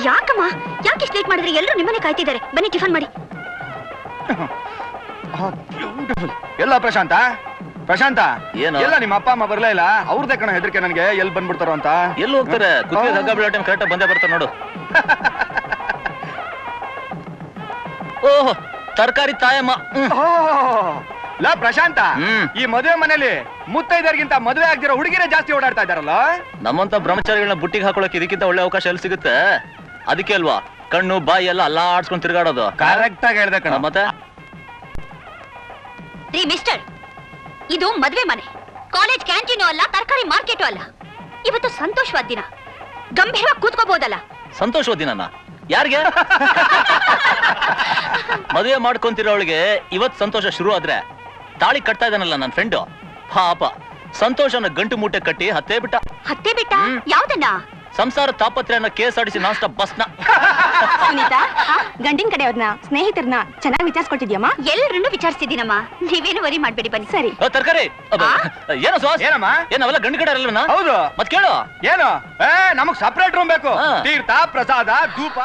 ಯಾಕಮ್ಮ ಯಾಕೆ ಇಷ್ಟು ಲೇಟ್ ಮಾಡಿದ್ರೆ ಎಲ್ಲರೂ ನಿಮ್ಮನೆ ಕಾಯ್ತಿದ್ದಾರೆ ಬನ್ನಿ ಟಿಫನ್ ಮಾಡಿ ಎಲ್ಲ ಪ್ರಶಾಂತ ಪ್ರಶಾಂತ ಏನು ಎಲ್ಲ ನಿಮ್ಮ ಅಪ್ಪ ಅಮ್ಮ ಬರ್ಲೇ ಇಲ್ಲ ಅವ್ರದೇ ಕಣ ಹೆದರಿಕೆ ನನಗೆ ಎಲ್ಲಿ ಬಂದ್ಬಿಡ್ತಾರೋ ಅಂತ ಎಲ್ಲಿ ಹೋಗ್ತಾರೆ ಕರೆಕ್ಟ್ ಬಂದೇ ಬರ್ತಾರೆ ನೋಡು ಓಹ್ ತರಕಾರಿ ತಾಯಮ್ಮ ಲಾ ಪ್ರಶಾಂತ ಈ ಮದುವೆ ಮನೇಲಿ ಮುತ್ತೈದರಿಗಿಂತ ಮದುವೆ ಆಗ್ದಿರೋ ಹುಡುಗಿರೇ ಜಾಸ್ತಿ ಓಡಾಡ್ತಾ ಇದಾರಲ್ಲ ನಮ್ಮಂತ ಬ್ರಹ್ಮಚಾರಿಗಳನ್ನ ಬುಟ್ಟಿಗೆ ಹಾಕೊಳಕ್ಕೆ ಇದಕ್ಕಿಂತ ಒಳ್ಳೆ ಅವಕಾಶ ಎಲ್ಲಿ ಸಿಗುತ್ತೆ ಅದಕ್ಕೆ ಅಲ್ವಾ ಕಣ್ಣು ಬಾಯಿ ಎಲ್ಲ ಅಲ್ಲಾಡ್ಸ್ಕೊಂಡು ತಿರ್ಗಾಡೋದು ಕರೆಕ್ಟ್ ಆಗಿ ಹೇಳ್ದೆ ಕಣ ಮತ್ತೆ ರೀ ಮಿಸ್ಟರ್ ಇದು ಮದುವೆ ಮನೆ ಕಾಲೇಜ್ ಕ್ಯಾಂಟೀನು ಅಲ್ಲ ತರಕಾರಿ ಮಾರ್ಕೆಟು ಅಲ್ಲ ಇವತ್ತು ಸಂತೋಷವಾದ ದಿನ ಗಂಭೀರವಾಗಿ ಕೂತ್ಕೋಬಹುದಲ್ಲ ಸಂತೋಷವಾದ ದಿನನ ಯಾರಿಗೆ ಮದುವೆ ಮಾಡ್ಕೊಂತಿರೋಳಿಗೆ ಇವತ್ ಸಂತೋಷ ಶುರು ಆದ್ರೆ ತಾಳಿ ಕಟ್ತಾ ಇದ್ದಾನಲ್ಲ ನನ್ನ ಫ್ರೆಂಡು ಪಾಪ ಸಂತೋಷನ ಗಂಟು ಮೂಟೆ ಕಟ್ಟಿ ಹತ್ತೇ ಬಿಟ್ಟ ಯಾವ್ದನ್ನ ಸಂಸಾರ ತಾಪತ್ರೆಯನ್ನ KSRTC ನಾನ್ ಸ್ಟಾಪ್ ಬಸ್ನ ಸುನೀತಾ ಗಂಡಿನ ಕಡೆಯವ್ರನ್ನ ಸ್ನೇಹಿತರನ್ನ ಚೆನ್ನಾಗಿ ವಿಚಾರಿಸ್ಕೊಟ್ಟಿದ್ಯಮ್ಮ ಎಲ್ಲರನ್ನು ವಿಚಾರಿಸಿದ್ದೀನಮ್ಮ ನೀವೇನು ವರಿ ಮಾಡ್ಬೇಡಿ ಬನ್ನಿ ಸರಿ ತರಕಾರಿ ಏನೋ ಸಾಸ್ ಏನಮ್ಮ ಏನವೆಲ್ಲ ಗಂಡು ಕಡೆ ಅಲ್ವನ ಹೌದು ಮತ್ ಕೇಳು ಏನು ನಮಗ್ ಸಪರೇಟ್ ರೂಮ್ ಬೇಕು ತೀರ್ಥ ಪ್ರಸಾದ ಧೂಪ